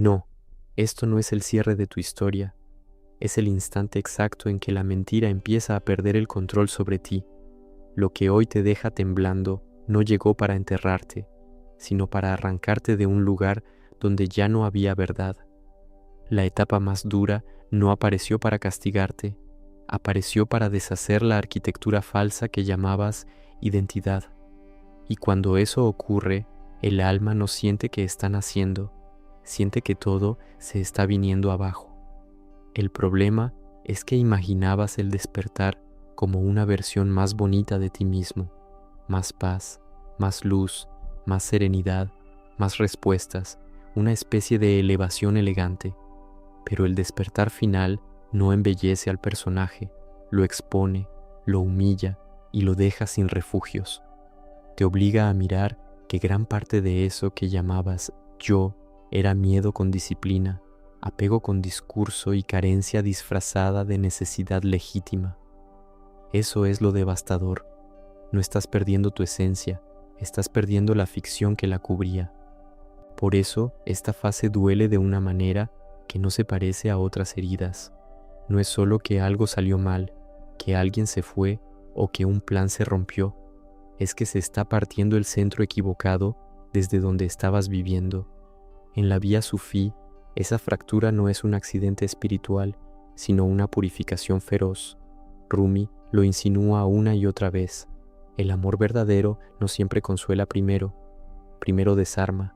No, esto no es el cierre de tu historia, es el instante exacto en que la mentira empieza a perder el control sobre ti. Lo que hoy te deja temblando no llegó para enterrarte, sino para arrancarte de un lugar donde ya no había verdad. La etapa más dura no apareció para castigarte, apareció para deshacer la arquitectura falsa que llamabas identidad. Y cuando eso ocurre, el alma no siente que está naciendo, siente que todo se está viniendo abajo. El problema es que imaginabas el despertar como una versión más bonita de ti mismo, más paz, más luz, más serenidad, más respuestas, una especie de elevación elegante. Pero el despertar final no embellece al personaje, lo expone, lo humilla y lo deja sin refugios. Te obliga a mirar que gran parte de eso que llamabas yo era miedo con disciplina, apego con discurso y carencia disfrazada de necesidad legítima. Eso es lo devastador. No estás perdiendo tu esencia, estás perdiendo la ficción que la cubría. Por eso, esta fase duele de una manera que no se parece a otras heridas. No es solo que algo salió mal, que alguien se fue o que un plan se rompió. Es que se está partiendo el centro equivocado desde donde estabas viviendo. En la vía sufí, esa fractura no es un accidente espiritual, sino una purificación feroz. Rumi lo insinúa una y otra vez. El amor verdadero no siempre consuela primero desarma.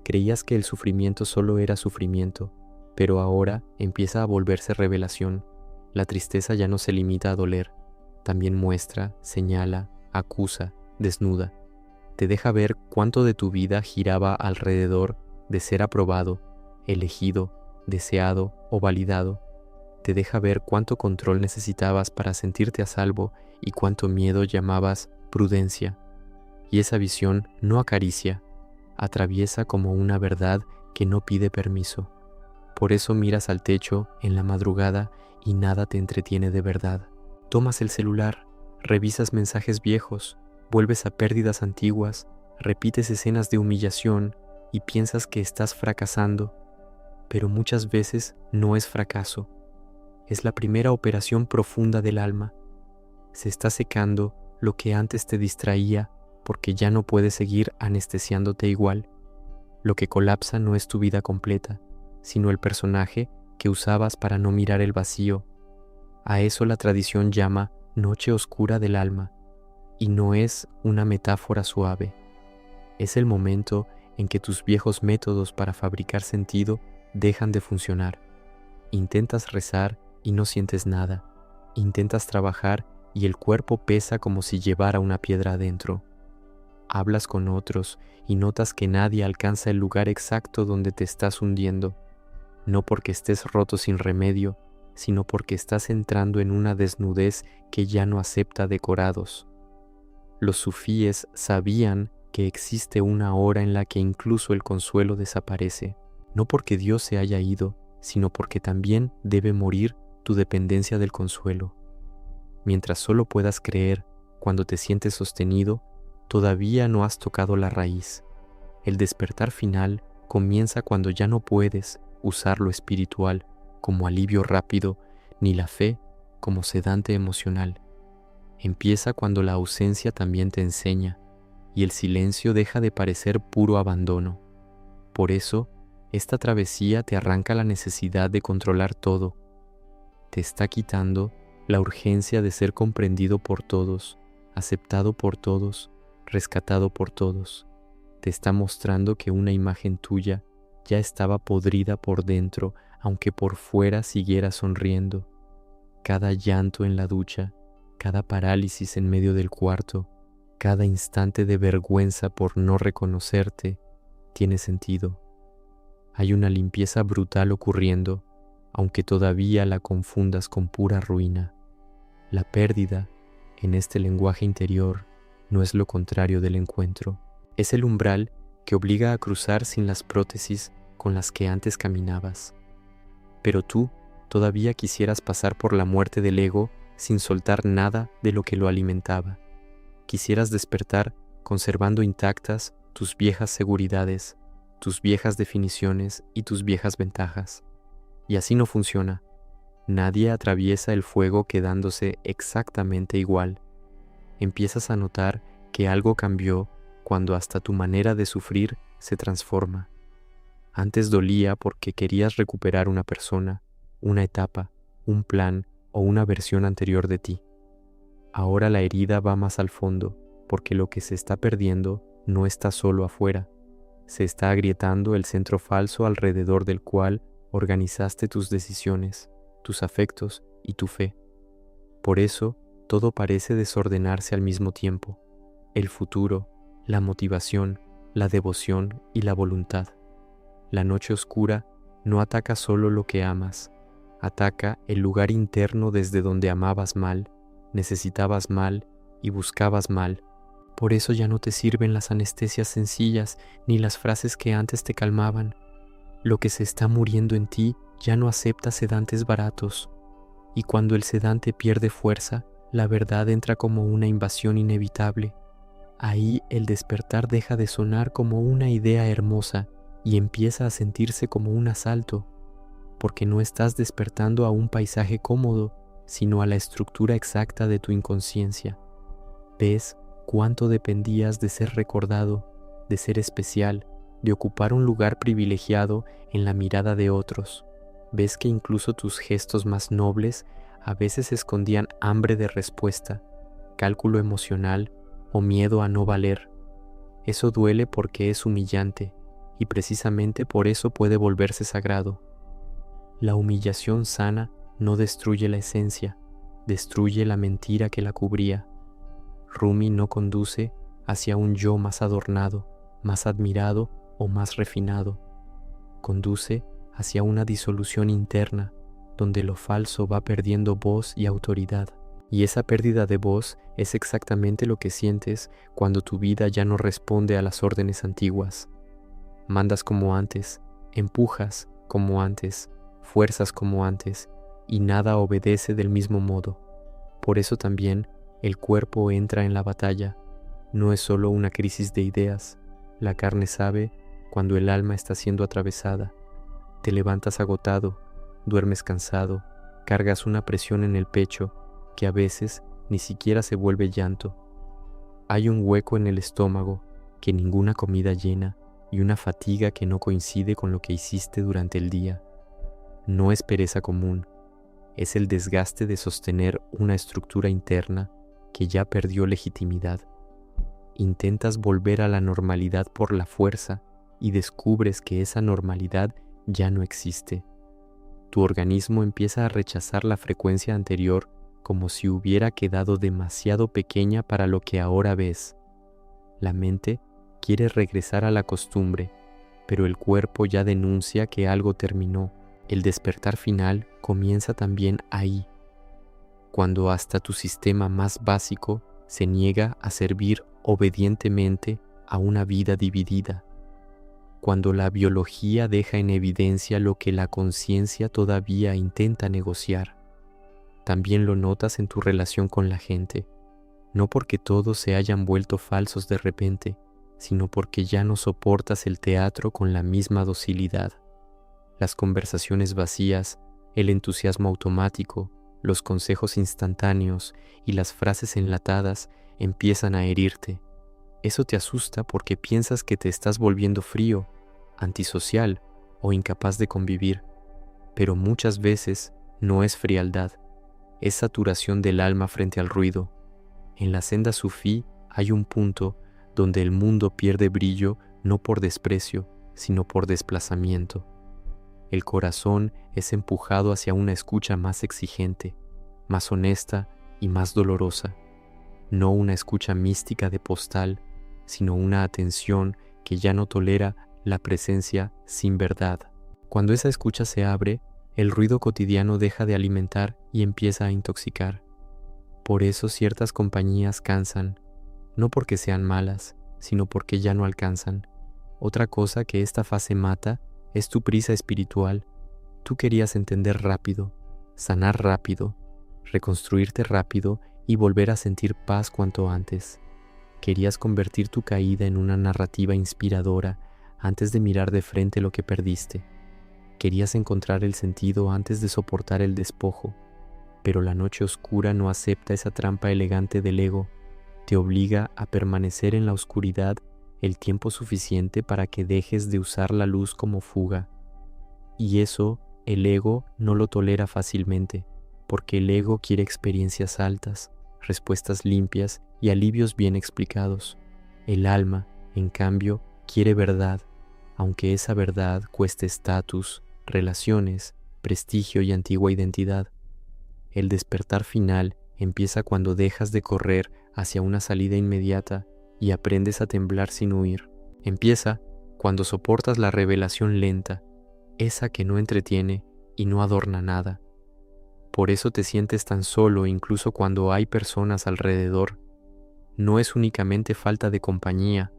Creías que el sufrimiento solo era sufrimiento, pero ahora empieza a volverse revelación. La tristeza ya no se limita a doler, también muestra, señala, acusa, desnuda. Te deja ver cuánto de tu vida giraba alrededor de ser aprobado, elegido, deseado o validado. Te deja ver cuánto control necesitabas para sentirte a salvo y cuánto miedo llamabas prudencia. Y esa visión no acaricia, atraviesa como una verdad que no pide permiso. Por eso miras al techo en la madrugada y nada te entretiene de verdad. Tomas el celular, revisas mensajes viejos, vuelves a pérdidas antiguas, repites escenas de humillación y piensas que estás fracasando, pero muchas veces no es fracaso. Es la primera operación profunda del alma. Se está secando lo que antes te distraía porque ya no puedes seguir anestesiándote igual. Lo que colapsa no es tu vida completa, sino el personaje que usabas para no mirar el vacío. A eso la tradición llama noche oscura del alma, y no es una metáfora suave. Es el momento en que tus viejos métodos para fabricar sentido dejan de funcionar. Intentas rezar y no sientes nada. Intentas trabajar y el cuerpo pesa como si llevara una piedra adentro. Hablas con otros y notas que nadie alcanza el lugar exacto donde te estás hundiendo, no porque estés roto sin remedio, sino porque estás entrando en una desnudez que ya no acepta decorados. Los sufíes sabían que existe una hora en la que incluso el consuelo desaparece, no porque Dios se haya ido, sino porque también debe morir tu dependencia del consuelo. Mientras solo puedas creer cuando te sientes sostenido, todavía no has tocado la raíz. El despertar final comienza cuando ya no puedes usar lo espiritual como alivio rápido, ni la fe como sedante emocional. Empieza cuando la ausencia también te enseña, y el silencio deja de parecer puro abandono. Por eso, esta travesía te arranca la necesidad de controlar todo. Te está quitando la urgencia de ser comprendido por todos, aceptado por todos, rescatado por todos. Te está mostrando que una imagen tuya ya estaba podrida por dentro, aunque por fuera siguiera sonriendo. Cada llanto en la ducha, cada parálisis en medio del cuarto, cada instante de vergüenza por no reconocerte, tiene sentido. Hay una limpieza brutal ocurriendo, aunque todavía la confundas con pura ruina. La pérdida, en este lenguaje interior, no es lo contrario del encuentro. Es el umbral que obliga a cruzar sin las prótesis con las que antes caminabas. Pero tú todavía quisieras pasar por la muerte del ego sin soltar nada de lo que lo alimentaba. Quisieras despertar conservando intactas tus viejas seguridades, tus viejas definiciones y tus viejas ventajas. Y así no funciona. Nadie atraviesa el fuego quedándose exactamente igual. Empiezas a notar que algo cambió cuando hasta tu manera de sufrir se transforma. Antes dolía porque querías recuperar una persona, una etapa, un plan o una versión anterior de ti. Ahora la herida va más al fondo, porque lo que se está perdiendo no está solo afuera. Se está agrietando el centro falso alrededor del cual organizaste tus decisiones, tus afectos y tu fe. Por eso, todo parece desordenarse al mismo tiempo. El futuro, la motivación, la devoción y la voluntad. La noche oscura no ataca solo lo que amas, ataca el lugar interno desde donde amabas mal, necesitabas mal y buscabas mal. Por eso ya no te sirven las anestesias sencillas ni las frases que antes te calmaban. Lo que se está muriendo en ti ya no acepta sedantes baratos. Y cuando el sedante pierde fuerza, la verdad entra como una invasión inevitable. Ahí el despertar deja de sonar como una idea hermosa y empieza a sentirse como un asalto, porque no estás despertando a un paisaje cómodo, sino a la estructura exacta de tu inconsciencia. ¿Ves cuánto dependías de ser recordado, de ser especial, de ocupar un lugar privilegiado en la mirada de otros? ¿Ves que incluso tus gestos más nobles a veces escondían hambre de respuesta, cálculo emocional o miedo a no valer? Eso duele porque es humillante y precisamente por eso puede volverse sagrado. La humillación sana no destruye la esencia, destruye la mentira que la cubría. Rumi no conduce hacia un yo más adornado, más admirado o más refinado. Conduce hacia una disolución interna, donde lo falso va perdiendo voz y autoridad. Y esa pérdida de voz es exactamente lo que sientes cuando tu vida ya no responde a las órdenes antiguas. Mandas como antes, empujas como antes, fuerzas como antes, y nada obedece del mismo modo. Por eso también el cuerpo entra en la batalla. No es solo una crisis de ideas. La carne sabe cuando el alma está siendo atravesada. Te levantas agotado, duermes cansado, cargas una presión en el pecho que a veces ni siquiera se vuelve llanto. Hay un hueco en el estómago que ninguna comida llena y una fatiga que no coincide con lo que hiciste durante el día. No es pereza común, es el desgaste de sostener una estructura interna que ya perdió legitimidad. Intentas volver a la normalidad por la fuerza y descubres que esa normalidad ya no existe. Tu organismo empieza a rechazar la frecuencia anterior como si hubiera quedado demasiado pequeña para lo que ahora ves. La mente quiere regresar a la costumbre, pero el cuerpo ya denuncia que algo terminó. El despertar final comienza también ahí, cuando hasta tu sistema más básico se niega a servir obedientemente a una vida dividida, cuando la biología deja en evidencia lo que la conciencia todavía intenta negociar. También lo notas en tu relación con la gente, no porque todos se hayan vuelto falsos de repente, sino porque ya no soportas el teatro con la misma docilidad. Las conversaciones vacías, el entusiasmo automático, los consejos instantáneos y las frases enlatadas empiezan a herirte. Eso te asusta porque piensas que te estás volviendo frío, antisocial o incapaz de convivir. Pero muchas veces no es frialdad, es saturación del alma frente al ruido. En la senda sufí hay un punto donde el mundo pierde brillo no por desprecio, sino por desplazamiento. El corazón es empujado hacia una escucha más exigente, más honesta y más dolorosa. No una escucha mística de postal, sino una atención que ya no tolera la presencia sin verdad. Cuando esa escucha se abre, el ruido cotidiano deja de alimentar y empieza a intoxicar. Por eso ciertas compañías cansan, no porque sean malas, sino porque ya no alcanzan. Otra cosa que esta fase mata es tu prisa espiritual. Tú querías entender rápido, sanar rápido, reconstruirte rápido y volver a sentir paz cuanto antes. Querías convertir tu caída en una narrativa inspiradora antes de mirar de frente lo que perdiste. Querías encontrar el sentido antes de soportar el despojo, pero la noche oscura no acepta esa trampa elegante del ego. Te obliga a permanecer en la oscuridad el tiempo suficiente para que dejes de usar la luz como fuga. Y eso el ego no lo tolera fácilmente, porque el ego quiere experiencias altas, respuestas limpias y alivios bien explicados. El alma, en cambio, quiere verdad, aunque esa verdad cueste estatus, relaciones, prestigio y antigua identidad. El despertar final empieza cuando dejas de correr hacia una salida inmediata y aprendes a temblar sin huir. Empieza cuando soportas la revelación lenta, esa que no entretiene y no adorna nada. Por eso te sientes tan solo incluso cuando hay personas alrededor. No es únicamente falta de compañía,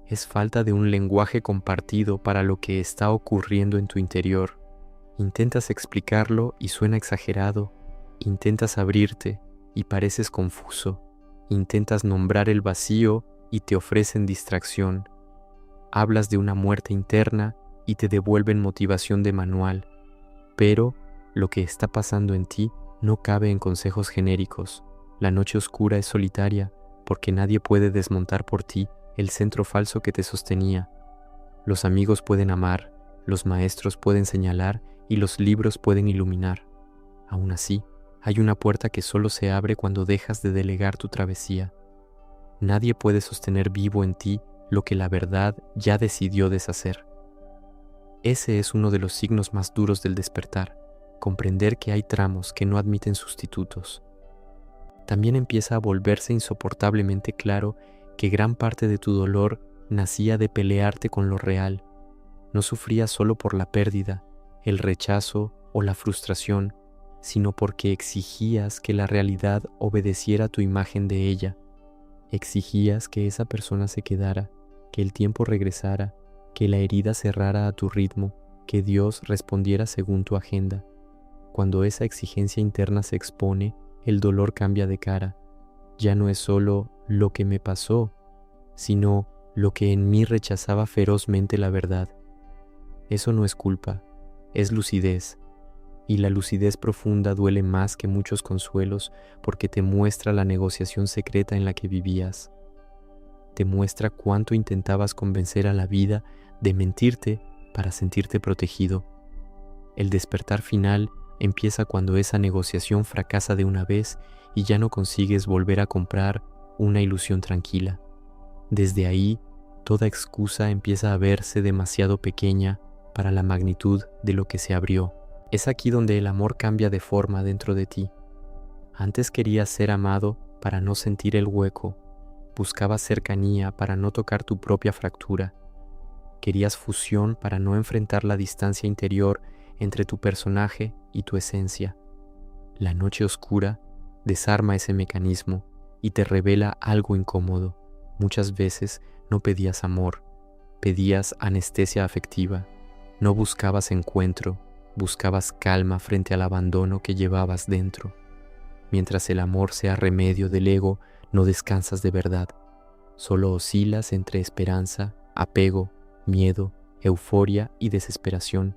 es falta de un lenguaje compartido para lo que está ocurriendo en tu interior. Intentas explicarlo y suena exagerado. Intentas abrirte y pareces confuso. Intentas nombrar el vacío y te ofrecen distracción. Hablas de una muerte interna y te devuelven motivación de manual. Pero lo que está pasando en ti no cabe en consejos genéricos. La noche oscura es solitaria porque nadie puede desmontar por ti el centro falso que te sostenía. Los amigos pueden amar, los maestros pueden señalar y los libros pueden iluminar. Aún así, hay una puerta que solo se abre cuando dejas de delegar tu travesía. Nadie puede sostener vivo en ti lo que la verdad ya decidió deshacer. Ese es uno de los signos más duros del despertar, comprender que hay tramos que no admiten sustitutos. También empieza a volverse insoportablemente claro que gran parte de tu dolor nacía de pelearte con lo real. No sufrías solo por la pérdida, el rechazo o la frustración, sino porque exigías que la realidad obedeciera a tu imagen de ella. Exigías que esa persona se quedara, que el tiempo regresara, que la herida cerrara a tu ritmo, que Dios respondiera según tu agenda. Cuando esa exigencia interna se expone, el dolor cambia de cara. Ya no es solo lo que me pasó, sino lo que en mí rechazaba ferozmente la verdad. Eso no es culpa, es lucidez. Y la lucidez profunda duele más que muchos consuelos porque te muestra la negociación secreta en la que vivías. Te muestra cuánto intentabas convencer a la vida de mentirte para sentirte protegido. El despertar final empieza cuando esa negociación fracasa de una vez y ya no consigues volver a comprar una ilusión tranquila. Desde ahí, toda excusa empieza a verse demasiado pequeña para la magnitud de lo que se abrió. Es aquí donde el amor cambia de forma dentro de ti. Antes querías ser amado para no sentir el hueco. Buscabas cercanía para no tocar tu propia fractura. Querías fusión para no enfrentar la distancia interior entre tu personaje y tu esencia. La noche oscura desarma ese mecanismo y te revela algo incómodo. Muchas veces no pedías amor, pedías anestesia afectiva. No buscabas encuentro, buscabas calma frente al abandono que llevabas dentro. Mientras el amor sea remedio del ego, no descansas de verdad. Solo oscilas entre esperanza, apego, miedo, euforia y desesperación.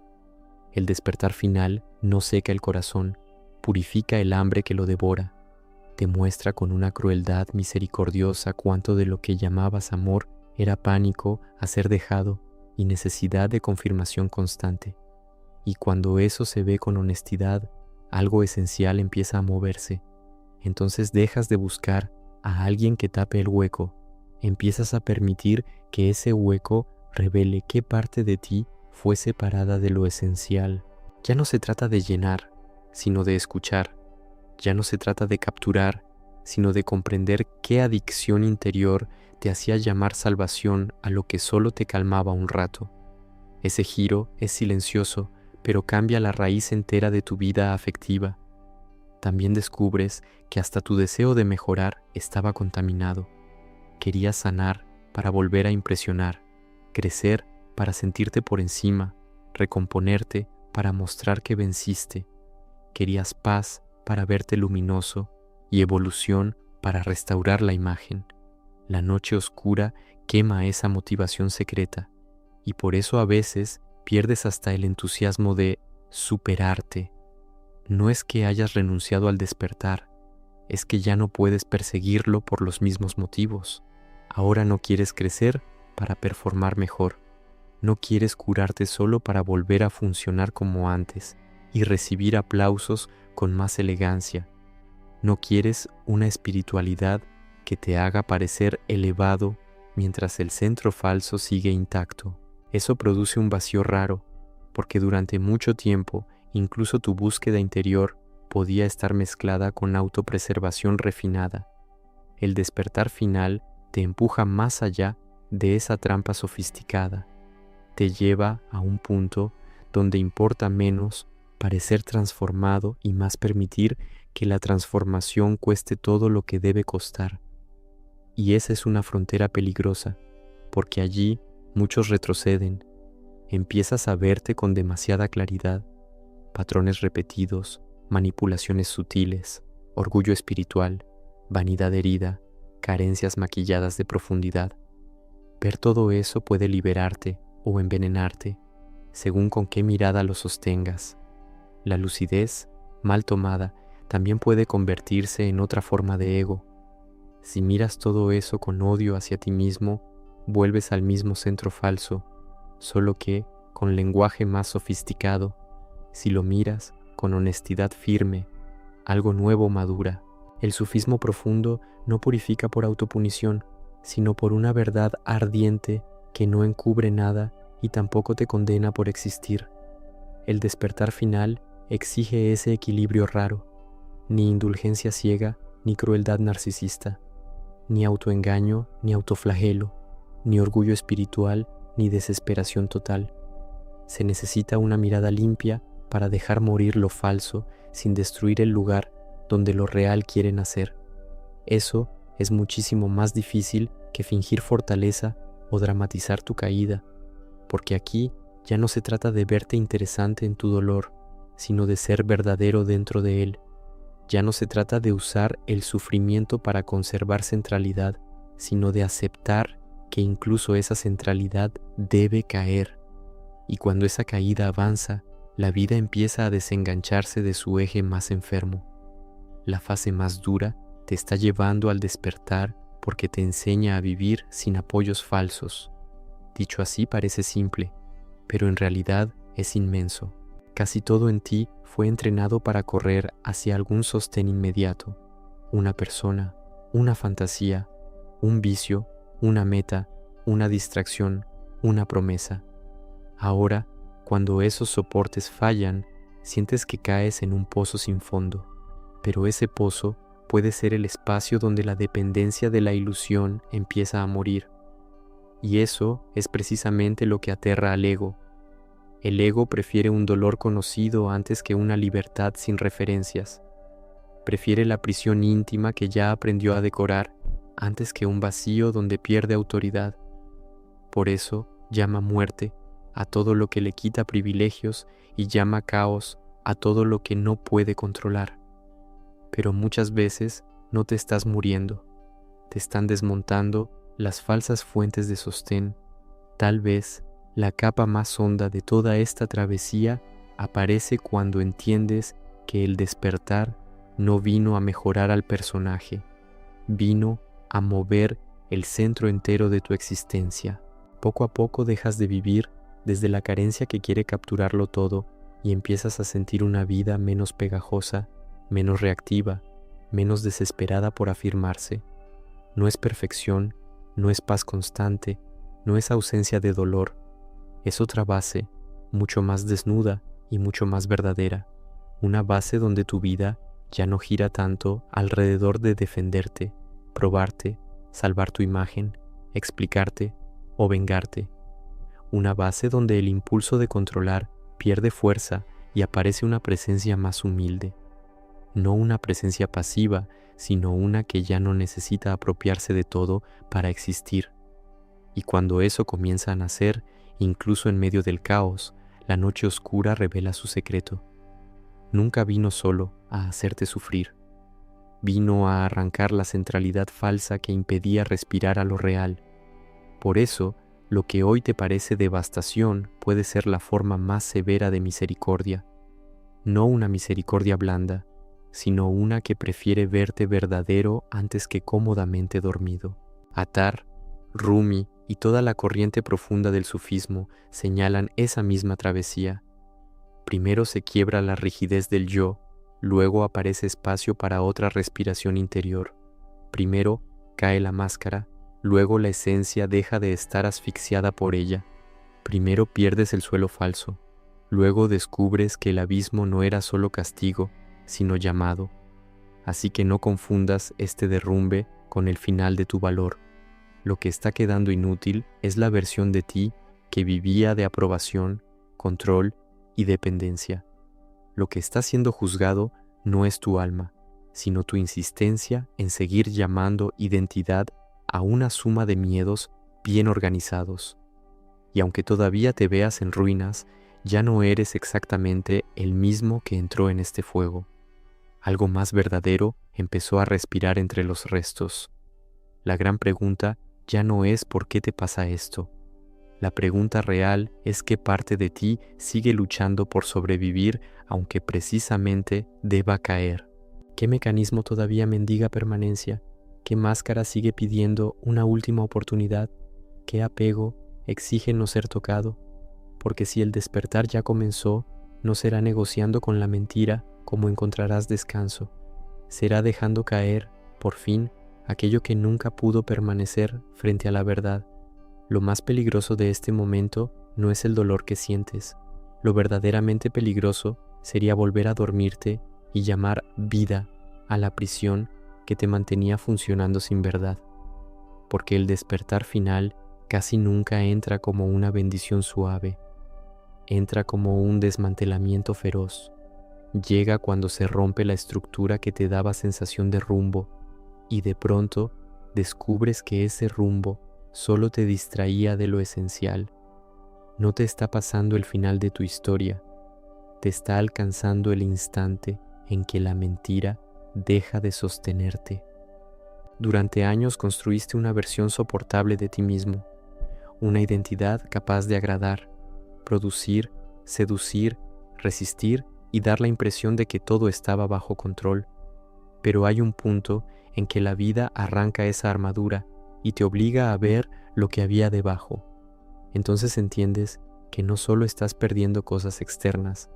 El despertar final no seca el corazón, purifica el hambre que lo devora. Te muestra con una crueldad misericordiosa cuánto de lo que llamabas amor era pánico a ser dejado y necesidad de confirmación constante. Y cuando eso se ve con honestidad, algo esencial empieza a moverse. Entonces dejas de buscar a alguien que tape el hueco. Empiezas a permitir que ese hueco revele qué parte de ti fue separada de lo esencial. Ya no se trata de llenar, sino de escuchar. Ya no se trata de capturar, sino de comprender qué adicción interior te hacía llamar salvación a lo que solo te calmaba un rato. Ese giro es silencioso, pero cambia la raíz entera de tu vida afectiva. También descubres que hasta tu deseo de mejorar estaba contaminado. Querías sanar para volver a impresionar, crecer para sentirte por encima, recomponerte para mostrar que venciste. Querías paz para verte luminoso y evolución para restaurar la imagen. La noche oscura quema esa motivación secreta y por eso a veces pierdes hasta el entusiasmo de superarte. No es que hayas renunciado al despertar, es que ya no puedes perseguirlo por los mismos motivos. Ahora no quieres crecer para performar mejor. No quieres curarte solo para volver a funcionar como antes y recibir aplausos con más elegancia. No quieres una espiritualidad que te haga parecer elevado mientras el centro falso sigue intacto. Eso produce un vacío raro, porque durante mucho tiempo incluso tu búsqueda interior podía estar mezclada con autopreservación refinada. El despertar final te empuja más allá de esa trampa sofisticada. Te lleva a un punto donde importa menos parecer transformado y más permitir que la transformación cueste todo lo que debe costar. Y esa es una frontera peligrosa, porque allí muchos retroceden. Empiezas a verte con demasiada claridad, patrones repetidos, manipulaciones sutiles, orgullo espiritual, vanidad herida, carencias maquilladas de profundidad. Ver todo eso puede liberarte o envenenarte, según con qué mirada lo sostengas. La lucidez, mal tomada, también puede convertirse en otra forma de ego. Si miras todo eso con odio hacia ti mismo, vuelves al mismo centro falso, solo que con lenguaje más sofisticado. Si lo miras con honestidad firme, algo nuevo madura. El sufismo profundo no purifica por autopunición, sino por una verdad ardiente que no encubre nada y tampoco te condena por existir. El despertar final exige ese equilibrio raro, ni indulgencia ciega, ni crueldad narcisista, ni autoengaño, ni autoflagelo, ni orgullo espiritual, ni desesperación total. Se necesita una mirada limpia para dejar morir lo falso sin destruir el lugar donde lo real quiere nacer. Eso es muchísimo más difícil que fingir fortaleza o dramatizar tu caída, porque aquí ya no se trata de verte interesante en tu dolor, sino de ser verdadero dentro de él. Ya no se trata de usar el sufrimiento para conservar centralidad, sino de aceptar que incluso esa centralidad debe caer. Y cuando esa caída avanza, la vida empieza a desengancharse de su eje más enfermo. La fase más dura te está llevando al despertar porque te enseña a vivir sin apoyos falsos. Dicho así parece simple, pero en realidad es inmenso. Casi todo en ti fue entrenado para correr hacia algún sostén inmediato, una persona, una fantasía, un vicio, una meta, una distracción, una promesa. Ahora, cuando esos soportes fallan, sientes que caes en un pozo sin fondo, pero ese pozo puede ser el espacio donde la dependencia de la ilusión empieza a morir. Y eso es precisamente lo que aterra al ego. El ego prefiere un dolor conocido antes que una libertad sin referencias. Prefiere la prisión íntima que ya aprendió a decorar antes que un vacío donde pierde autoridad. Por eso llama muerte a todo lo que le quita privilegios y llama caos a todo lo que no puede controlar. Pero muchas veces no te estás muriendo, te están desmontando las falsas fuentes de sostén. Tal vez la capa más honda de toda esta travesía aparece cuando entiendes que el despertar no vino a mejorar al personaje, vino a mover el centro entero de tu existencia. Poco a poco dejas de vivir desde la carencia que quiere capturarlo todo y empiezas a sentir una vida menos pegajosa, menos reactiva, menos desesperada por afirmarse. No es perfección, no es paz constante, no es ausencia de dolor. Es otra base, mucho más desnuda y mucho más verdadera. Una base donde tu vida ya no gira tanto alrededor de defenderte, probarte, salvar tu imagen, explicarte o vengarte. Una base donde el impulso de controlar pierde fuerza y aparece una presencia más humilde. No una presencia pasiva, sino una que ya no necesita apropiarse de todo para existir. Y cuando eso comienza a nacer, incluso en medio del caos, la noche oscura revela su secreto. Nunca vino solo a hacerte sufrir. Vino a arrancar la centralidad falsa que impedía respirar a lo real. Por eso, Lo que hoy te parece devastación puede ser la forma más severa de misericordia, no una misericordia blanda, sino una que prefiere verte verdadero antes que cómodamente dormido. Attar, Rumi y toda la corriente profunda del sufismo señalan esa misma travesía. Primero se quiebra la rigidez del yo, luego aparece espacio para otra respiración interior. Primero cae la máscara, luego la esencia deja de estar asfixiada por ella. Primero pierdes el suelo falso, luego descubres que el abismo no era solo castigo, sino llamado. Así que no confundas este derrumbe con el final de tu valor. Lo que está quedando inútil es la versión de ti que vivía de aprobación, control y dependencia. Lo que está siendo juzgado no es tu alma, sino tu insistencia en seguir llamando identidad a una suma de miedos bien organizados. Y aunque todavía te veas en ruinas, ya no eres exactamente el mismo que entró en este fuego. Algo más verdadero empezó a respirar entre los restos. La gran pregunta ya no es ¿por qué te pasa esto? La pregunta real es qué parte de ti sigue luchando por sobrevivir aunque precisamente deba caer. ¿Qué mecanismo todavía mendiga permanencia? ¿Qué máscara sigue pidiendo una última oportunidad? ¿Qué apego exige no ser tocado? Porque si el despertar ya comenzó, no será negociando con la mentira como encontrarás descanso. Será dejando caer, por fin, aquello que nunca pudo permanecer frente a la verdad. Lo más peligroso de este momento no es el dolor que sientes. Lo verdaderamente peligroso sería volver a dormirte y llamar vida a la prisión que te mantenía funcionando sin verdad. Porque el despertar final casi nunca entra como una bendición suave. Entra como un desmantelamiento feroz. Llega cuando se rompe la estructura que te daba sensación de rumbo y de pronto descubres que ese rumbo solo te distraía de lo esencial. No te está pasando el final de tu historia, te está alcanzando el instante en que la mentira deja de sostenerte. Durante años construiste una versión soportable de ti mismo, una identidad capaz de agradar, producir, seducir, resistir y dar la impresión de que todo estaba bajo control. Pero hay un punto en que la vida arranca esa armadura y te obliga a ver lo que había debajo. Entonces entiendes que no solo estás perdiendo cosas externas,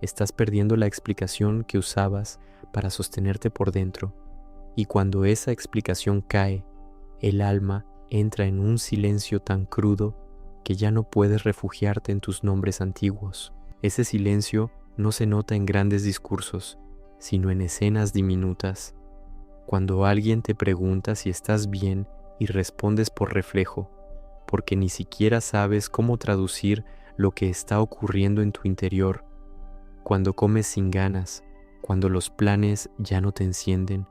estás perdiendo la explicación que usabas para sostenerte por dentro. Y cuando esa explicación cae, el alma entra en un silencio tan crudo que ya no puedes refugiarte en tus nombres antiguos. Ese silencio no se nota en grandes discursos, sino en escenas diminutas. Cuando alguien te pregunta si estás bien y respondes por reflejo, porque ni siquiera sabes cómo traducir lo que está ocurriendo en tu interior. Cuando comes sin ganas, cuando los planes ya no te encienden,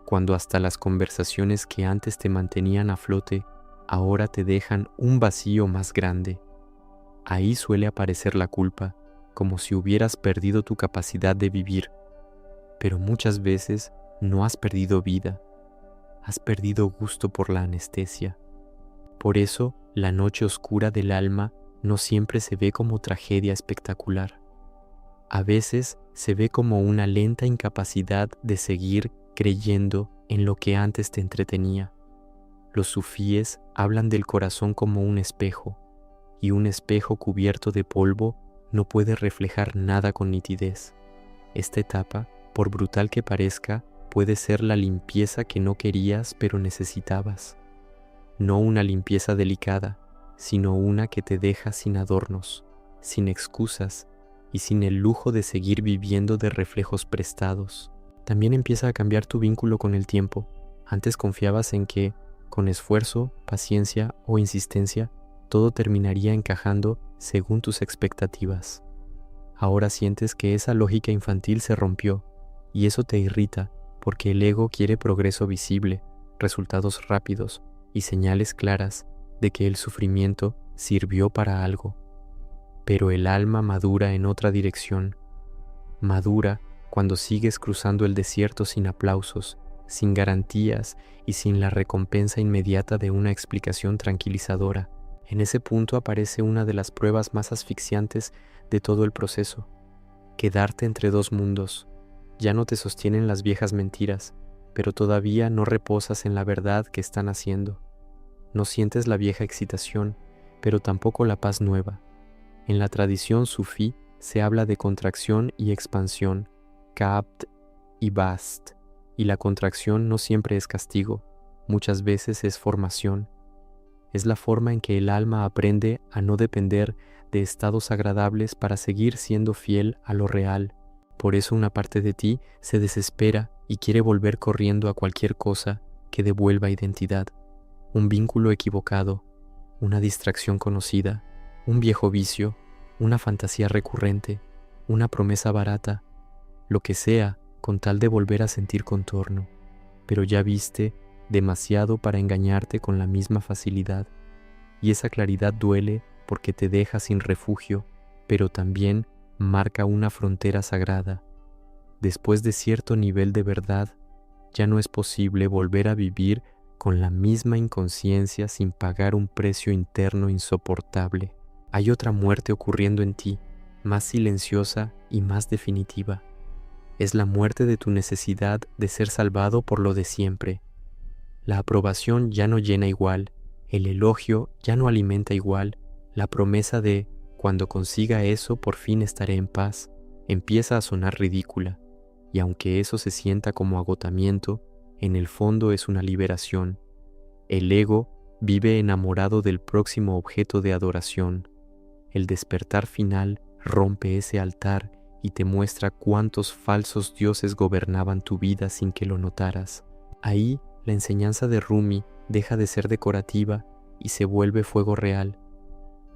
cuando hasta las conversaciones que antes te mantenían a flote, ahora te dejan un vacío más grande. Ahí suele aparecer la culpa, como si hubieras perdido tu capacidad de vivir. Pero muchas veces no has perdido vida, has perdido gusto por la anestesia. Por eso, la noche oscura del alma no siempre se ve como tragedia espectacular. A veces se ve como una lenta incapacidad de seguir creyendo en lo que antes te entretenía. Los sufíes hablan del corazón como un espejo, y un espejo cubierto de polvo no puede reflejar nada con nitidez. Esta etapa, por brutal que parezca, puede ser la limpieza que no querías pero necesitabas. No una limpieza delicada, sino una que te deja sin adornos, sin excusas y sin el lujo de seguir viviendo de reflejos prestados. También empieza a cambiar tu vínculo con el tiempo. Antes confiabas en que, con esfuerzo, paciencia o insistencia, todo terminaría encajando según tus expectativas. Ahora sientes que esa lógica infantil se rompió, y eso te irrita porque el ego quiere progreso visible, resultados rápidos y señales claras de que el sufrimiento sirvió para algo. Pero el alma madura en otra dirección. Madura cuando sigues cruzando el desierto sin aplausos, sin garantías y sin la recompensa inmediata de una explicación tranquilizadora. En ese punto aparece una de las pruebas más asfixiantes de todo el proceso: quedarte entre dos mundos. Ya no te sostienen las viejas mentiras, pero todavía no reposas en la verdad que están haciendo. No sientes la vieja excitación, pero tampoco la paz nueva. En la tradición sufí se habla de contracción y expansión, kabd y bast, y la contracción no siempre es castigo, muchas veces es formación. Es la forma en que el alma aprende a no depender de estados agradables para seguir siendo fiel a lo real. Por eso una parte de ti se desespera y quiere volver corriendo a cualquier cosa que devuelva identidad. Un vínculo equivocado, una distracción conocida, un viejo vicio, una fantasía recurrente, una promesa barata, lo que sea con tal de volver a sentir contorno. Pero ya viste demasiado para engañarte con la misma facilidad. Y esa claridad duele porque te deja sin refugio, pero también marca una frontera sagrada. Después de cierto nivel de verdad, ya no es posible volver a vivir con la misma inconsciencia sin pagar un precio interno insoportable. Hay otra muerte ocurriendo en ti, más silenciosa y más definitiva. Es la muerte de tu necesidad de ser salvado por lo de siempre. La aprobación ya no llena igual, el elogio ya no alimenta igual, la promesa de cuando consiga eso por fin estaré en paz empieza a sonar ridícula, y aunque eso se sienta como agotamiento, en el fondo es una liberación. El ego vive enamorado del próximo objeto de adoración. El despertar final rompe ese altar y te muestra cuántos falsos dioses gobernaban tu vida sin que lo notaras. Ahí la enseñanza de Rumi deja de ser decorativa y se vuelve fuego real.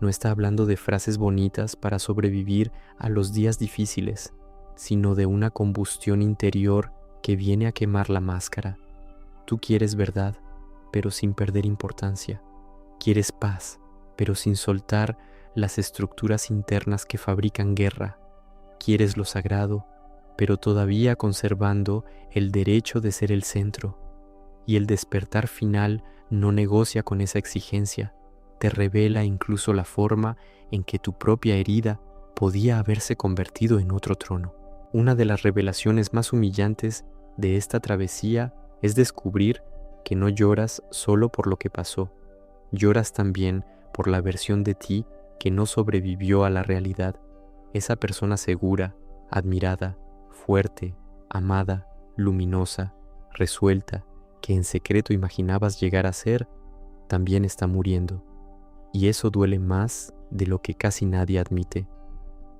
No está hablando de frases bonitas para sobrevivir a los días difíciles, sino de una combustión interior que viene a quemar la máscara. Tú quieres verdad, pero sin perder importancia. Quieres paz, pero sin soltar las estructuras internas que fabrican guerra. Quieres lo sagrado, pero todavía conservando el derecho de ser el centro. Y el despertar final no negocia con esa exigencia, te revela incluso la forma en que tu propia herida podía haberse convertido en otro trono. Una de las revelaciones más humillantes de esta travesía es descubrir que no lloras solo por lo que pasó, lloras también por la versión de ti que no sobrevivió a la realidad, esa persona segura, admirada, fuerte, amada, luminosa, resuelta, que en secreto imaginabas llegar a ser, también está muriendo. Y eso duele más de lo que casi nadie admite,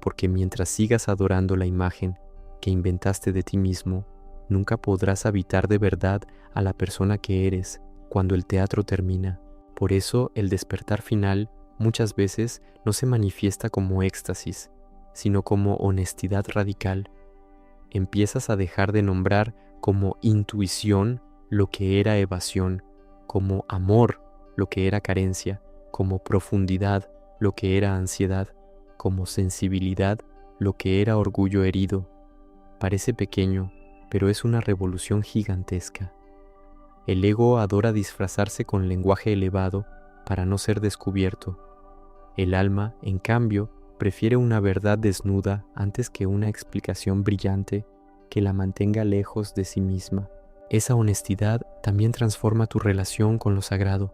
porque mientras sigas adorando la imagen que inventaste de ti mismo, nunca podrás habitar de verdad a la persona que eres cuando el teatro termina. Por eso el despertar final muchas veces no se manifiesta como éxtasis, sino como honestidad radical. Empiezas a dejar de nombrar como intuición lo que era evasión, como amor lo que era carencia, como profundidad lo que era ansiedad, como sensibilidad lo que era orgullo herido. Parece pequeño, pero es una revolución gigantesca. El ego adora disfrazarse con lenguaje elevado para no ser descubierto. El alma, en cambio, prefiere una verdad desnuda antes que una explicación brillante que la mantenga lejos de sí misma. Esa honestidad también transforma tu relación con lo sagrado.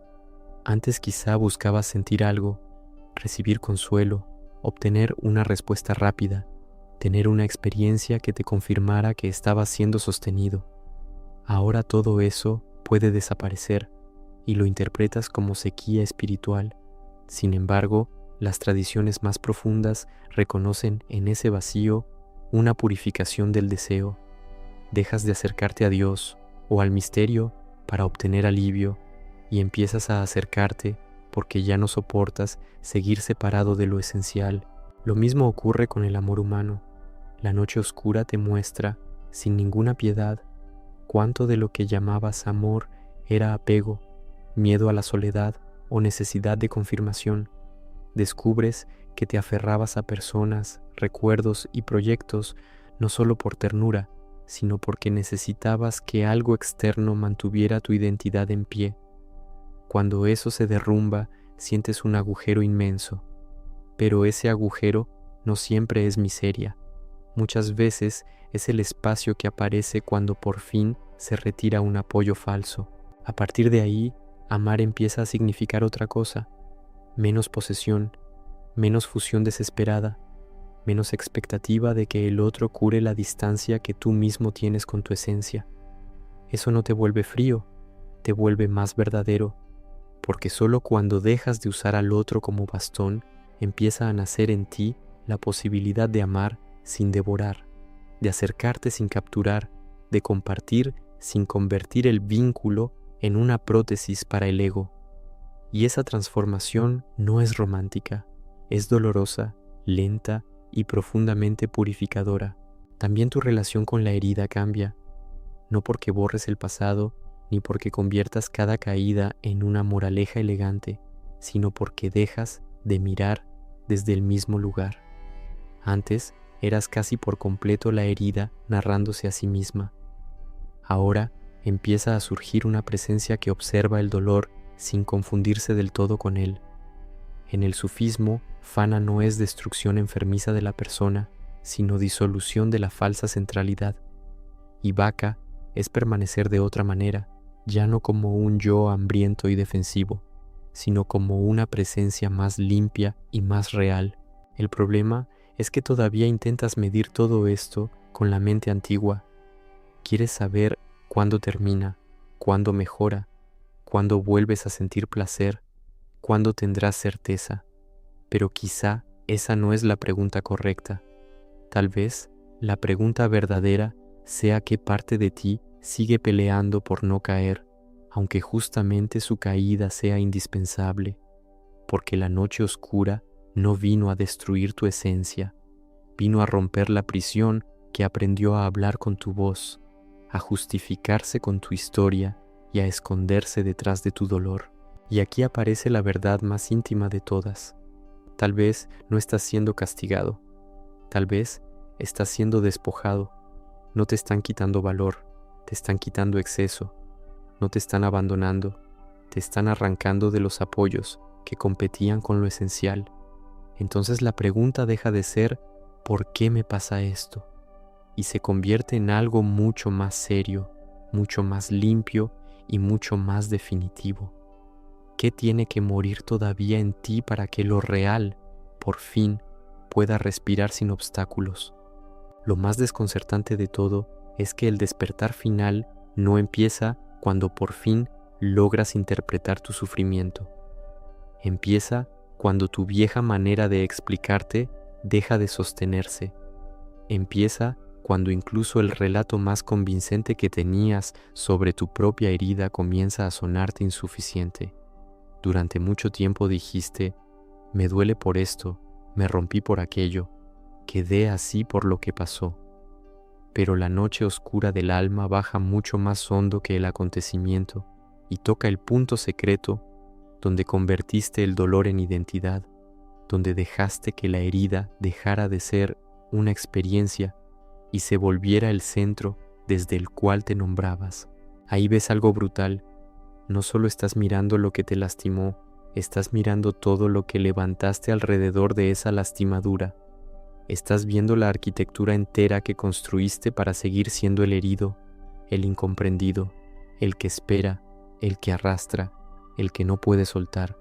Antes quizá buscabas sentir algo, recibir consuelo, obtener una respuesta rápida, tener una experiencia que te confirmara que estabas siendo sostenido. Ahora todo eso puede desaparecer y lo interpretas como sequía espiritual. Sin embargo, las tradiciones más profundas reconocen en ese vacío una purificación del deseo. Dejas de acercarte a Dios o al misterio para obtener alivio y empiezas a acercarte porque ya no soportas seguir separado de lo esencial. Lo mismo ocurre con el amor humano. La noche oscura te muestra, sin ninguna piedad, cuánto de lo que llamabas amor era apego, miedo a la soledad o necesidad de confirmación. Descubres que te aferrabas a personas, recuerdos y proyectos no solo por ternura, sino porque necesitabas que algo externo mantuviera tu identidad en pie. Cuando eso se derrumba, sientes un agujero inmenso, pero ese agujero no siempre es miseria. Muchas veces es el espacio que aparece cuando por fin se retira un apoyo falso. A partir de ahí, amar empieza a significar otra cosa: menos posesión, menos fusión desesperada, menos expectativa de que el otro cure la distancia que tú mismo tienes con tu esencia. Eso no te vuelve frío, te vuelve más verdadero, porque solo cuando dejas de usar al otro como bastón, empieza a nacer en ti la posibilidad de amar sin devorar, de acercarte sin capturar, de compartir sin convertir el vínculo en una prótesis para el ego. Y esa transformación no es romántica, es dolorosa, lenta y profundamente purificadora. También tu relación con la herida cambia, no porque borres el pasado, ni porque conviertas cada caída en una moraleja elegante, sino porque dejas de mirar desde el mismo lugar. Antes eras casi por completo la herida narrándose a sí misma. Ahora empieza a surgir una presencia que observa el dolor sin confundirse del todo con él. En el sufismo, fana no es destrucción enfermiza de la persona, sino disolución de la falsa centralidad. Y vaka es permanecer de otra manera, ya no como un yo hambriento y defensivo, sino como una presencia más limpia y más real. El problema es que todavía intentas medir todo esto con la mente antigua. Quieres saber cuándo termina, cuándo mejora, cuándo vuelves a sentir placer, cuándo tendrás certeza. Pero quizá esa no es la pregunta correcta. Tal vez la pregunta verdadera sea qué parte de ti sigue peleando por no caer, aunque justamente su caída sea indispensable, porque la noche oscura no vino a destruir tu esencia, vino a romper la prisión que aprendió a hablar con tu voz, a justificarse con tu historia y a esconderse detrás de tu dolor. Y aquí aparece la verdad más íntima de todas. Tal vez no estás siendo castigado, tal vez estás siendo despojado. No te están quitando valor, te están quitando exceso, no te están abandonando, te están arrancando de los apoyos que competían con lo esencial. Entonces la pregunta deja de ser ¿por qué me pasa esto? Y se convierte en algo mucho más serio, mucho más limpio y mucho más definitivo. ¿Qué tiene que morir todavía en ti para que lo real, por fin, pueda respirar sin obstáculos? Lo más desconcertante de todo es que el despertar final no empieza cuando por fin logras interpretar tu sufrimiento. Empieza cuando tu vieja manera de explicarte deja de sostenerse. Empieza cuando incluso el relato más convincente que tenías sobre tu propia herida comienza a sonarte insuficiente. Durante mucho tiempo dijiste, me duele por esto, me rompí por aquello, quedé así por lo que pasó. Pero la noche oscura del alma baja mucho más hondo que el acontecimiento y toca el punto secreto donde convertiste el dolor en identidad, donde dejaste que la herida dejara de ser una experiencia y se volviera el centro desde el cual te nombrabas. Ahí ves algo brutal. No solo estás mirando lo que te lastimó, estás mirando todo lo que levantaste alrededor de esa lastimadura. Estás viendo la arquitectura entera que construiste para seguir siendo el herido, el incomprendido, el que espera, el que arrastra, el que no puede soltar.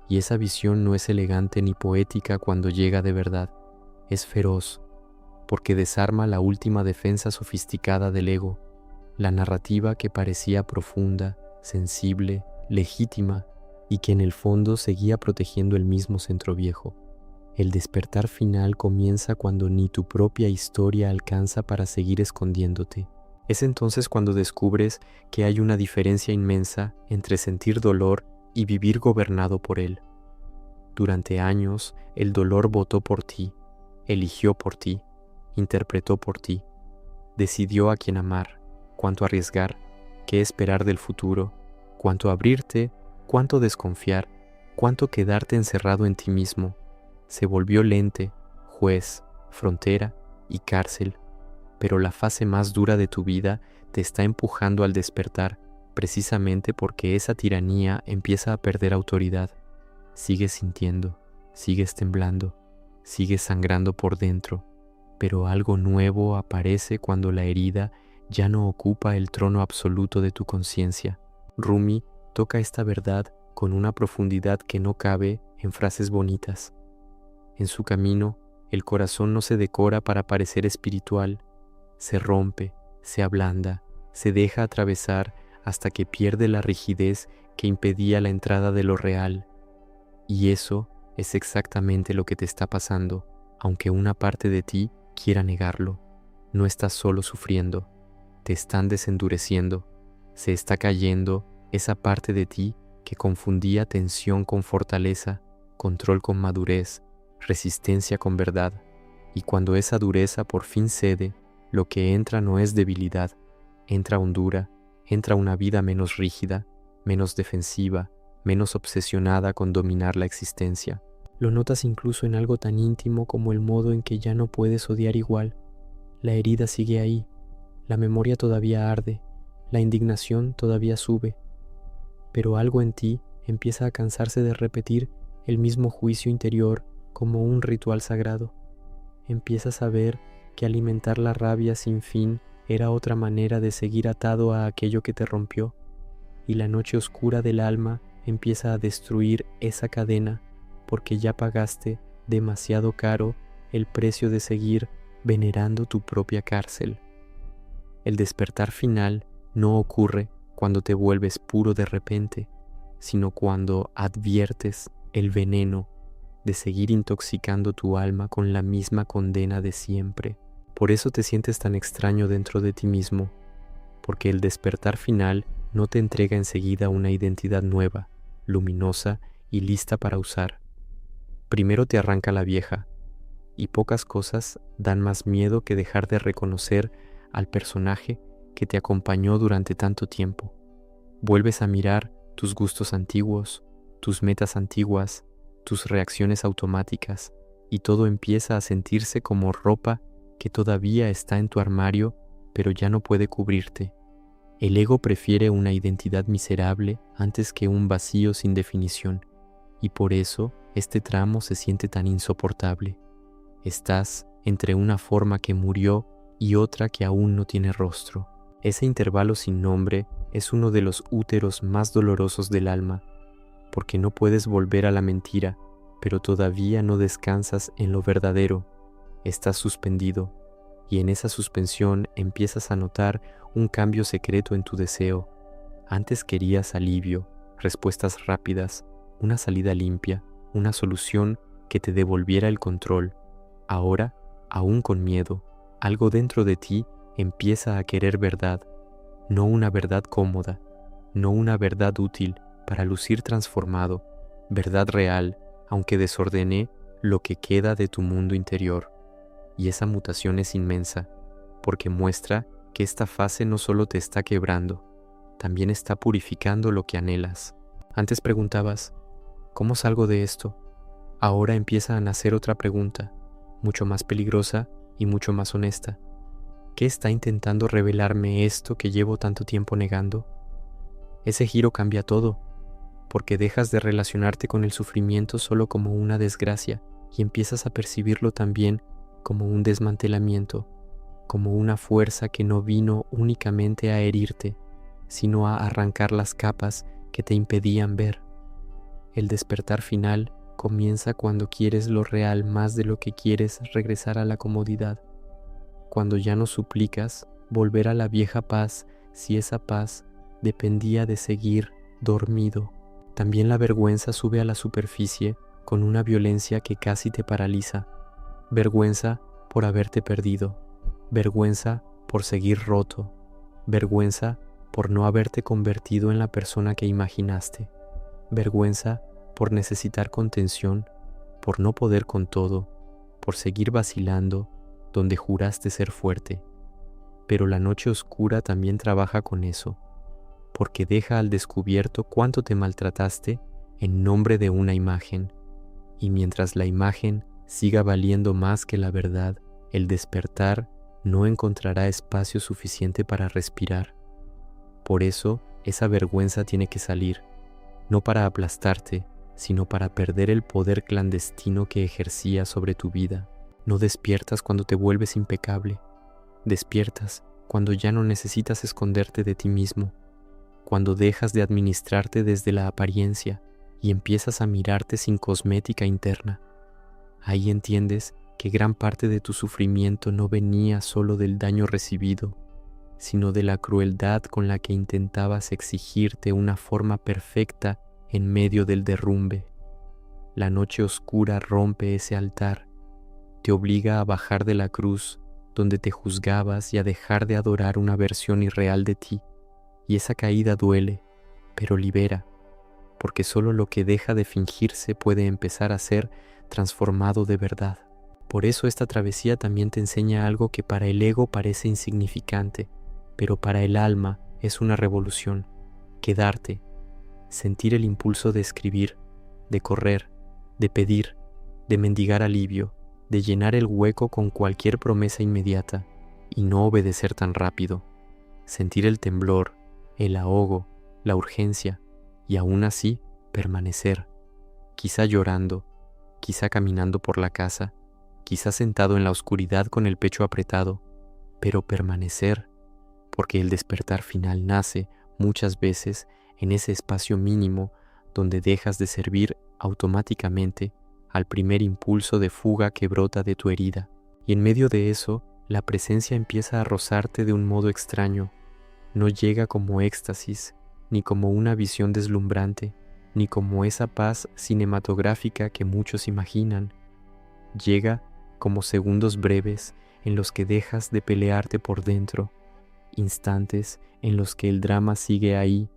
Y esa visión no es elegante ni poética cuando llega de verdad, es feroz, porque desarma la última defensa sofisticada del ego, la narrativa que parecía profunda, sensible, legítima y que en el fondo seguía protegiendo el mismo centro viejo. El despertar final comienza cuando ni tu propia historia alcanza para seguir escondiéndote. Es entonces cuando descubres que hay una diferencia inmensa entre sentir dolor y vivir gobernado por él. Durante años, el dolor votó por ti, eligió por ti, interpretó por ti, decidió a quién amar, cuánto arriesgar, qué esperar del futuro, cuánto abrirte, cuánto desconfiar, cuánto quedarte encerrado en ti mismo. Se volvió lente, juez, frontera y cárcel, pero la fase más dura de tu vida te está empujando al despertar, precisamente porque esa tiranía empieza a perder autoridad. Sigues sintiendo, sigues temblando, sigues sangrando por dentro, pero algo nuevo aparece cuando la herida ya no ocupa el trono absoluto de tu conciencia. Rumi toca esta verdad con una profundidad que no cabe en frases bonitas. En su camino, el corazón no se decora para parecer espiritual, se rompe, se ablanda, se deja atravesar hasta que pierde la rigidez que impedía la entrada de lo real. Y eso es exactamente lo que te está pasando, aunque una parte de ti quiera negarlo. No estás solo sufriendo, te están desendureciendo, se está cayendo esa parte de ti que confundía tensión con fortaleza, control con madurez, resistencia con verdad. Y cuando esa dureza por fin cede, lo que entra no es debilidad, entra hondura, entra una vida menos rígida, menos defensiva, menos obsesionada con dominar la existencia. Lo notas incluso en algo tan íntimo como el modo en que ya no puedes odiar igual. La herida sigue ahí, la memoria todavía arde, la indignación todavía sube, pero algo en ti empieza a cansarse de repetir el mismo juicio interior como un ritual sagrado. Empiezas a ver que alimentar la rabia sin fin era otra manera de seguir atado a aquello que te rompió, y la noche oscura del alma empieza a destruir esa cadena porque ya pagaste demasiado caro el precio de seguir venerando tu propia cárcel. El despertar final no ocurre cuando te vuelves puro de repente, sino cuando adviertes el veneno de seguir intoxicando tu alma con la misma condena de siempre. Por eso te sientes tan extraño dentro de ti mismo, porque el despertar final no te entrega enseguida una identidad nueva, luminosa y lista para usar. Primero te arranca la vieja, y pocas cosas dan más miedo que dejar de reconocer al personaje que te acompañó durante tanto tiempo. Vuelves a mirar tus gustos antiguos, tus metas antiguas, tus reacciones automáticas, y todo empieza a sentirse como ropa que todavía está en tu armario, pero ya no puede cubrirte. El ego prefiere una identidad miserable antes que un vacío sin definición, y por eso este tramo se siente tan insoportable. Estás entre una forma que murió y otra que aún no tiene rostro. Ese intervalo sin nombre es uno de los úteros más dolorosos del alma, porque no puedes volver a la mentira, pero todavía no descansas en lo verdadero. Estás suspendido, y en esa suspensión empiezas a notar un cambio secreto en tu deseo. Antes querías alivio, respuestas rápidas, una salida limpia, una solución que te devolviera el control. Ahora, aún con miedo, algo dentro de ti empieza a querer verdad, no una verdad cómoda, no una verdad útil para lucir transformado, verdad real, aunque desordene lo que queda de tu mundo interior. Y esa mutación es inmensa, porque muestra que esta fase no solo te está quebrando, también está purificando lo que anhelas. Antes preguntabas, ¿cómo salgo de esto? Ahora empieza a nacer otra pregunta, mucho más peligrosa y mucho más honesta. ¿Qué está intentando revelarme esto que llevo tanto tiempo negando? Ese giro cambia todo, porque dejas de relacionarte con el sufrimiento solo como una desgracia y empiezas a percibirlo también como un desmantelamiento, como una fuerza que no vino únicamente a herirte, sino a arrancar las capas que te impedían ver. El despertar final comienza cuando quieres lo real más de lo que quieres regresar a la comodidad, cuando ya no suplicas volver a la vieja paz si esa paz dependía de seguir dormido. También la vergüenza sube a la superficie con una violencia que casi te paraliza. Vergüenza por haberte perdido, vergüenza por seguir roto, vergüenza por no haberte convertido en la persona que imaginaste, vergüenza por necesitar contención, por no poder con todo, por seguir vacilando donde juraste ser fuerte. Pero la noche oscura también trabaja con eso, porque deja al descubierto cuánto te maltrataste en nombre de una imagen, y mientras la imagen siga valiendo más que la verdad, el despertar no encontrará espacio suficiente para respirar. Por eso, esa vergüenza tiene que salir, no para aplastarte, sino para perder el poder clandestino que ejercía sobre tu vida. No despiertas cuando te vuelves impecable. Despiertas cuando ya no necesitas esconderte de ti mismo, cuando dejas de administrarte desde la apariencia y empiezas a mirarte sin cosmética interna. Ahí entiendes que gran parte de tu sufrimiento no venía solo del daño recibido, sino de la crueldad con la que intentabas exigirte una forma perfecta en medio del derrumbe. La noche oscura rompe ese altar, te obliga a bajar de la cruz donde te juzgabas y a dejar de adorar una versión irreal de ti. Y esa caída duele, pero libera, porque solo lo que deja de fingirse puede empezar a ser transformado de verdad. Por eso esta travesía también te enseña algo que para el ego parece insignificante, pero para el alma es una revolución. Quedarte, sentir el impulso de escribir, de correr, de pedir, de mendigar alivio, de llenar el hueco con cualquier promesa inmediata y no obedecer tan rápido. Sentir el temblor, el ahogo, la urgencia y aún así permanecer, quizá llorando, quizá caminando por la casa, quizá sentado en la oscuridad con el pecho apretado, pero permanecer, porque el despertar final nace muchas veces en ese espacio mínimo donde dejas de servir automáticamente al primer impulso de fuga que brota de tu herida. Y en medio de eso, la presencia empieza a rozarte de un modo extraño. No llega como éxtasis, ni como una visión deslumbrante, ni como esa paz cinematográfica que muchos imaginan. Llega como segundos breves en los que dejas de pelearte por dentro, instantes en los que el drama sigue ahí,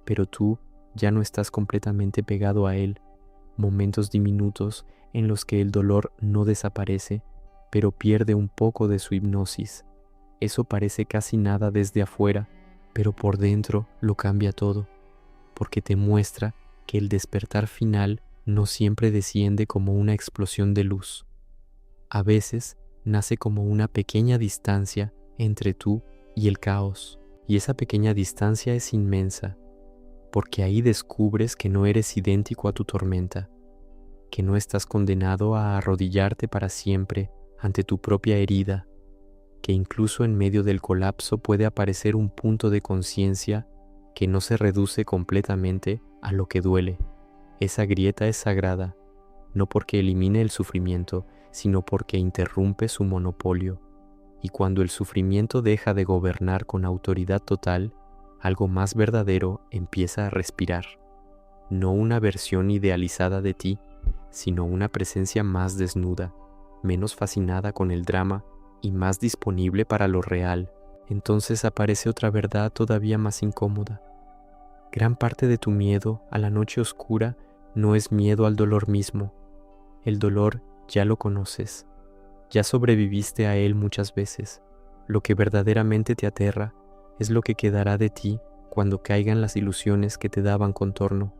pero tú ya no estás completamente pegado a él, momentos diminutos en los que el dolor no desaparece, pero pierde un poco de su hipnosis. Eso parece casi nada desde afuera, pero por dentro lo cambia todo, porque te muestra que el despertar final no siempre desciende como una explosión de luz. A veces nace como una pequeña distancia entre tú y el caos, y esa pequeña distancia es inmensa, porque ahí descubres que no eres idéntico a tu tormenta, que no estás condenado a arrodillarte para siempre ante tu propia herida, que incluso en medio del colapso puede aparecer un punto de conciencia que no se reduce completamente a lo que duele. Esa grieta es sagrada, no porque elimine el sufrimiento, sino porque interrumpe su monopolio. Y cuando el sufrimiento deja de gobernar con autoridad total, algo más verdadero empieza a respirar. No una versión idealizada de ti, sino una presencia más desnuda, menos fascinada con el drama y más disponible para lo real. Entonces aparece otra verdad todavía más incómoda. Gran parte de tu miedo a la noche oscura no es miedo al dolor mismo. El dolor ya lo conoces, ya sobreviviste a él muchas veces. Lo que verdaderamente te aterra es lo que quedará de ti cuando caigan las ilusiones que te daban contorno.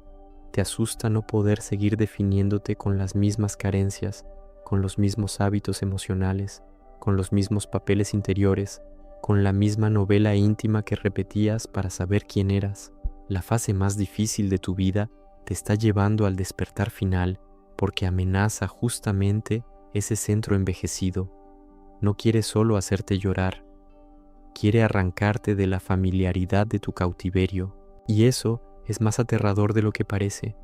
Te asusta no poder seguir definiéndote con las mismas carencias, con los mismos hábitos emocionales, con los mismos papeles interiores, con la misma novela íntima que repetías para saber quién eras. La fase más difícil de tu vida te está llevando al despertar final porque amenaza justamente ese centro envejecido. No quiere solo hacerte llorar, quiere arrancarte de la familiaridad de tu cautiverio. Y eso es más aterrador de lo que parece,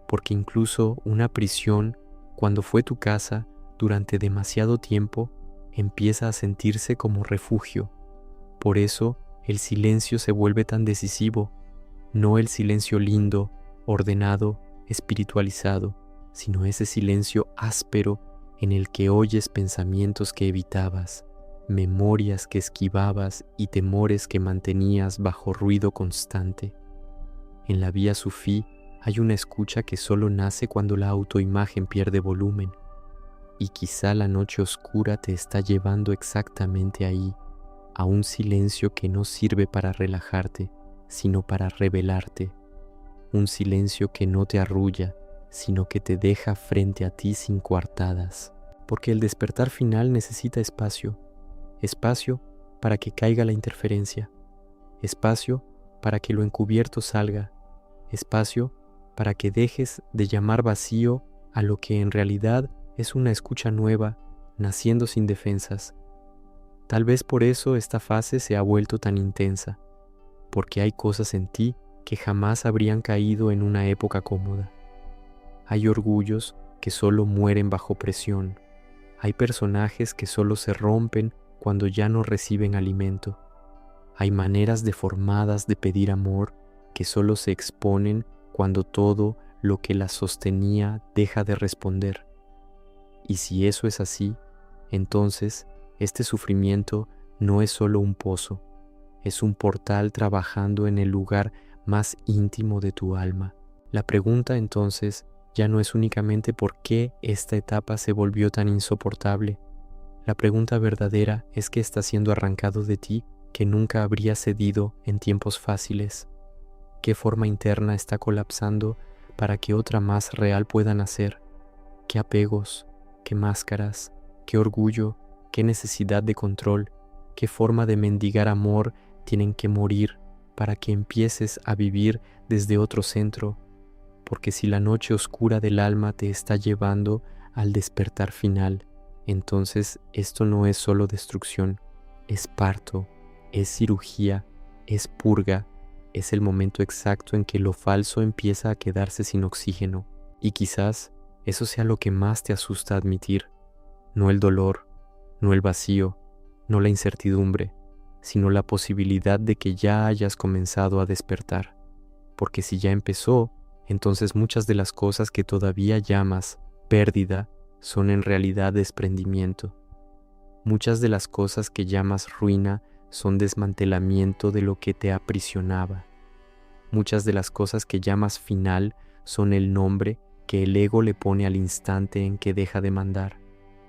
porque incluso una prisión, cuando fue tu casa durante demasiado tiempo, empieza a sentirse como refugio. Por eso el silencio se vuelve tan decisivo, no el silencio lindo, ordenado, espiritualizado, sino ese silencio áspero en el que oyes pensamientos que evitabas, memorias que esquivabas y temores que mantenías bajo ruido constante. En la vía sufí hay una escucha que solo nace cuando la autoimagen pierde volumen, y quizá la noche oscura te está llevando exactamente ahí, a un silencio que no sirve para relajarte, sino para revelarte, un silencio que no te arrulla, sino que te deja frente a ti sin coartadas, porque el despertar final necesita espacio, espacio para que caiga la interferencia, espacio para que lo encubierto salga, espacio para que dejes de llamar vacío a lo que en realidad es una escucha nueva, naciendo sin defensas. Tal vez por eso esta fase se ha vuelto tan intensa, porque hay cosas en ti que jamás habrían caído en una época cómoda. Hay orgullos que solo mueren bajo presión. Hay personajes que solo se rompen cuando ya no reciben alimento. Hay maneras deformadas de pedir amor que solo se exponen cuando todo lo que las sostenía deja de responder. Y si eso es así, entonces este sufrimiento no es solo un pozo, es un portal trabajando en el lugar más íntimo de tu alma. La pregunta entonces ya no es únicamente por qué esta etapa se volvió tan insoportable. La pregunta verdadera es qué está siendo arrancado de ti que nunca habría cedido en tiempos fáciles. ¿Qué forma interna está colapsando para que otra más real pueda nacer? ¿Qué apegos, qué máscaras, qué orgullo, qué necesidad de control, qué forma de mendigar amor tienen que morir para que empieces a vivir desde otro centro? Porque si la noche oscura del alma te está llevando al despertar final, entonces esto no es solo destrucción, es parto, es cirugía, es purga, es el momento exacto en que lo falso empieza a quedarse sin oxígeno. Y quizás eso sea lo que más te asusta admitir, no el dolor, no el vacío, no la incertidumbre, sino la posibilidad de que ya hayas comenzado a despertar. Porque si ya empezó, entonces muchas de las cosas que todavía llamas pérdida son en realidad desprendimiento. Muchas de las cosas que llamas ruina son desmantelamiento de lo que te aprisionaba. Muchas de las cosas que llamas final son el nombre que el ego le pone al instante en que deja de mandar.